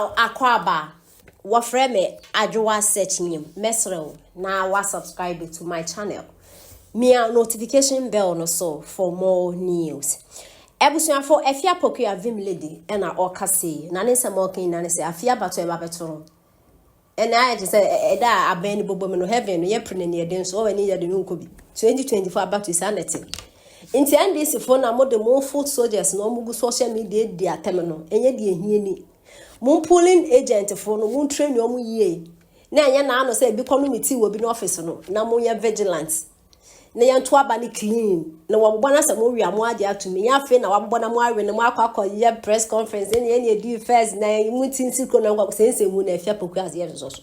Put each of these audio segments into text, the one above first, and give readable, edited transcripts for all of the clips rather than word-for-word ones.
Wow, Akwaba. What frame Ajoa search name. Mesro. Now wa subscribe to my channel. Mia notification bell no so for more news. Ebusuan for efia poku ya vim lady ena okase. Nane se mokin nane se afia bato e babetoro. And I just say da abeni bobo no heaven ye prene ne den so we ni ye de no nkobi. 2024 back to sanity. Inti NDC for na mo de mo foot soldiers no mugu social media di atem no enye di ehie ni. Mon polling agent for no mon train no mu yie. Na anya na ano say bi community wo bi no office no na mo ye vigilant. Na yan to aba ni clean. Na wabbo na say mo wi amo ade atumi ya fe na wabbo na mo awe na mo akwa ye press conference ni ye di first na mu tinsi ko na ngwa sense mu na afia poku as ye so so.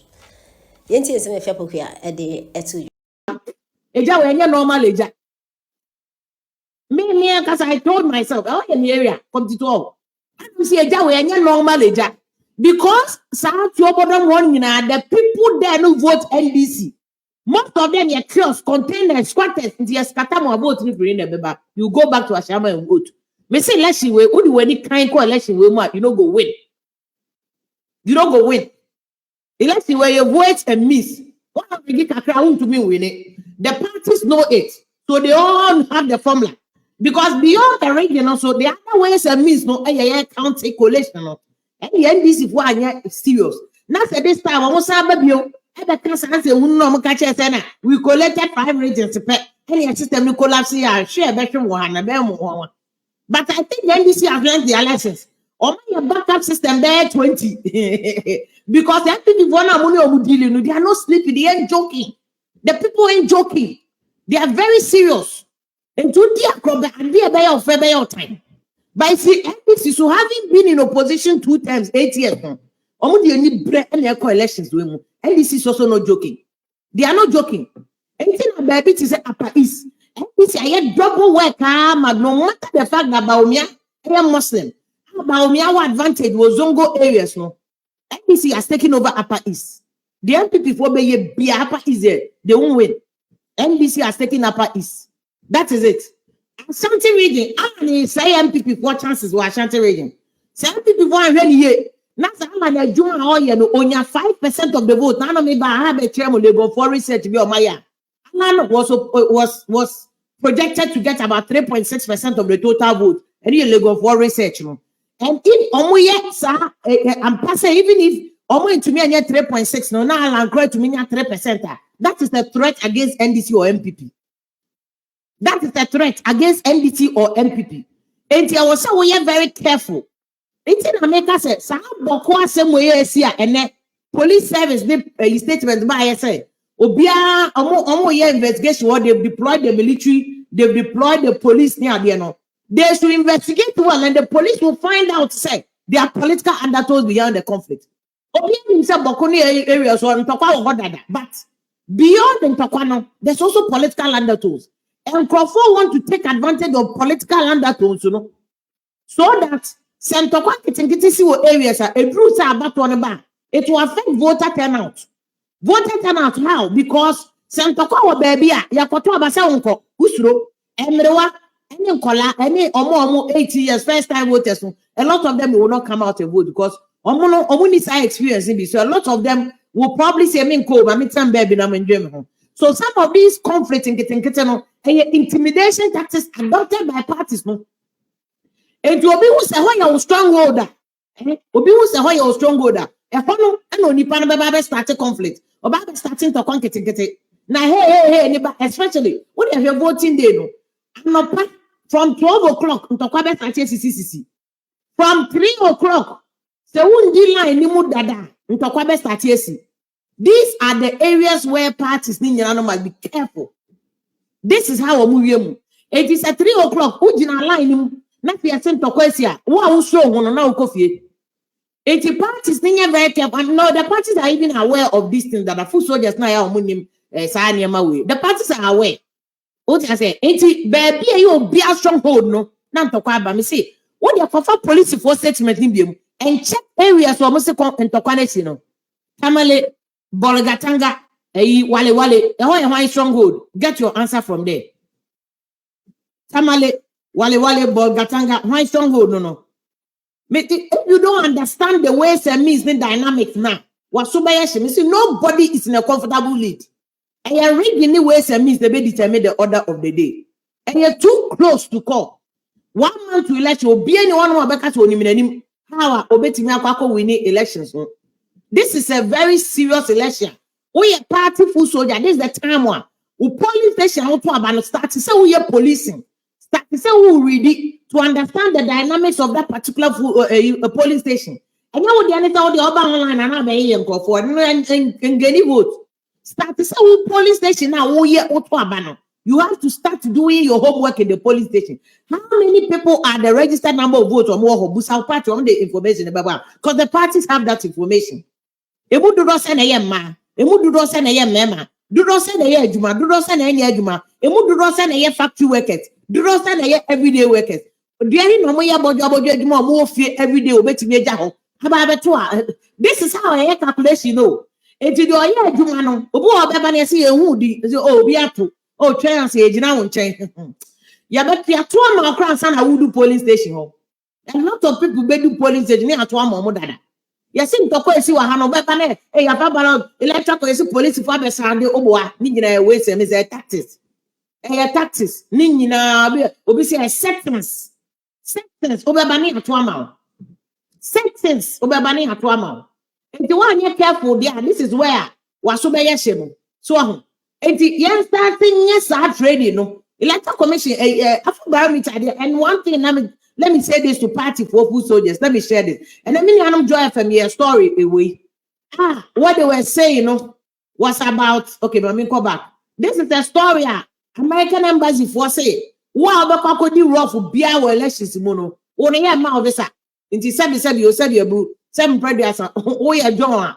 Ye nti se na afia poku a e de etu. Eja we enye normal eja. Me cause I told myself, oh in the area come to all. I see eja we enye normal eja. Because some one the people there no vote NDC. Most of them are kiosks, containers, squatters, the scatamo about you go back to Ashama and vote. Me say let's see where only when it kind election we you don't go win. You don't go win. Election where you vote and miss. What have you get to me win it? The parties know it. So they all have the formula. Because beyond the region, so the other ways and means no county collation. No. And the NDC for serious. Now at this time, almost we collected 5 regions to pay any system to collapse here, share better one. But I think the NDC has learned their lessons. Or my backup system there 20. Because the NPP they are not sleeping, they ain't joking. The people ain't joking. They are very serious. And to the time. But see, NDC, so having been in opposition 2 times, 8 years, elections. NDC is also not joking. They are not joking. Anything about it is upper east. NDC, I had double work, no matter the fact that Baumia, I am Muslim. Baumia, advantage was Zongo areas, no. NDC has taken over upper east. The NPP for be upper east there, they won't win. NDC has taken upper east. That is it. Ashanti region, I say NPP 4 chances were Ashanti region. Say NPP 1 really here. Now, I'm a Juma or you only 5% of the vote. Now, maybe I have a chairman, they go for research to be on my year. Was projected to get about 3.6% of the total vote. And you go for research. And if I'm passing, even if I'm to me and 3.6, no, now I'm going to me 3%. That is the threat against NDC or MPP. That is the threat against NDC or MPP. And I was so very careful. It's in America said, and police service statement by say, Obia investigation what they've deployed the military, they've deployed the police near the they should investigate well, and the police will find out say there are political undertones beyond the conflict. Obia himself Bokoni areas or but beyond the Tokwano, there's also political undertones. And Crawford want to take advantage of political undertones, you know, so that Sentokwa areas are a truth about one bar. It will affect voter turnout. Voter turnout how? Because Sentokwa baby, Yakoto Abasa unko, Usro, Emrewa, any color, any omo 80 years, first time voters. A lot of them will not come out and vote because Omuni experience in this. So a lot of them will probably say, I'm baby, I'm in Germany. So some of these conflicts in intimidation tactics adopted by parties, no. And to Obi who say why you're strongholder. Obi who say why you're strongholder. If no, and only Panama started conflict. Or Baba starting to conquer. Now, hey, especially when you're voting day, no. I'm not from 12 o'clock to Kwabe CCC. From 3 o'clock, so wundi line ni mudada to Kwabe CCC. These are the areas where parties need must be careful. This is how we move. It is at 3 o'clock. Ujina line not be sent to question. Wow, so one now coffee. 80 parties need very careful. And no, the parties are even aware of these things that are full soldiers now are winning. The parties are aware. What I say, 80 baby, you be a stronghold. No, not to Kwaba. Me say, what you for police for statement and check areas where Mr. and Tokwane, no. Tamale. Bologatanga, wale, stronghold. Get your answer from there. Tamale, wale, Bologatanga, why stronghold? No. If you don't understand the ways and means the dynamics now, nobody is in a comfortable lead. And you're reading the ways and means they determine the order of the day. And you're too close to call. 1 month to election will be anyone who back to how winning elections. This is a very serious election. We are party full soldier. This is the time one. We police station to start to say we are policing. Start to say we ready to understand the dynamics of that particular polling station. And now the other the urban online and I'm go for and get vote. Start to say we polling station now we are you have to start doing your homework in the polling station. How many people are the registered number of votes or more who party on the information about? Because the parties have that information. Emu do not send a yema. Emu do not send a yema. Do not send a yejuma. Do not send any yejuma. Emu do not send a factory workers. Do not send a everyday workers. During no more everyday obey me jaho. This is how I calculation no. And to do a yejuma no. Obu obebani see a woody. Oh, biatu. Oh, chance age now on chain. Yeah, but we are 2 more crowns and I would do polling station. A lot of people do polling station near 2 more dada. Yes, in Toko, see what Hano Bepane, a Yababa, electrical police for the Sunday Oboa, Nina ways and is a taxes. A taxes, Nina, obviously a sentence. Sentence, Obabani at 1 mile. Sentence, Obabani at 1 mile. And the one you're careful, yeah, this is where was so yeshimo. So, and the yes, starting yes, I trade, electoral commission, and one thing, let me say this to party for food soldiers. Let me share this. And I mean, I'm joy from your story away. What they were saying, was about, okay, but I mean, come back. This is the story. American embassy for say, wow, the crocodile rough will be our elections, mono. Only a mouth is up. Into 7 you boo, 7 predators. We are John.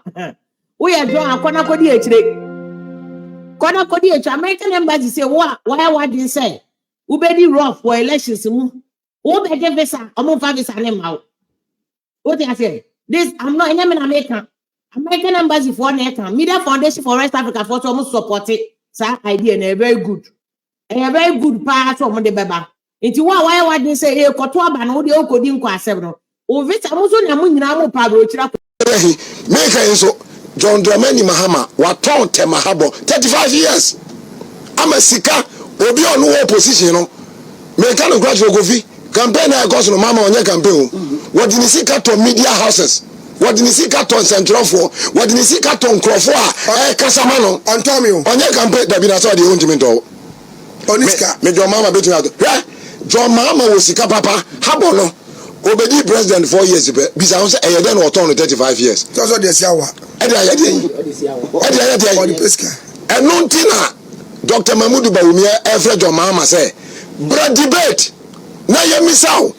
We are John, Konakodi, American embassy say, what did you say? Ubedi rough for elections. What I get visa, I'm on 5 visa name out. What I say? This I'm not in American. American embassy for American. Media Foundation for West Africa for almost support it. Sir, idea and a very good part of the baba. Into why they say a Kotoba no the Okodin kwa 7. O visa also namu nyina Pablo Chira. Make so John Dramani Mahama waton temahabo 35 years. I'm a sika obi on no opposition no. Me can graduate Govi. Campaign I got no mama on your campaign. What did you see cut on media houses? What did you see cut on Central for? What did you see cut on Crawford? Casamano, Antonio, on your campaign that been outside the ultimate. Oniska, made your mama between out. John Mama was Sika Papa, Habono, Obedi president 4 years ago. Besides, I then or 35 years. That's what they say. And no Tina, Dr. Mahmoud Baumia, Alfred John Mama say, Brad debate. Na ye misao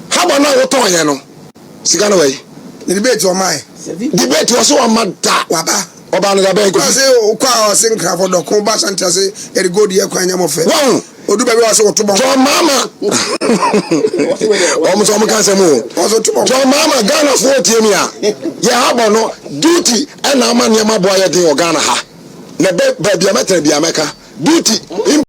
haba na woto yen no sika no way the debate o mai debate was so amada waba oba no da be go say o kwa o sin kra for dokon ba santa say e go die kwa nyamo fe odu ba be was woto bon John Mama o mo so mo kan se mo John Mama Ghana for tie mi a ye haba no duty e na ama nyama boy ye den o Ghana ha na be bia metra bia meka duty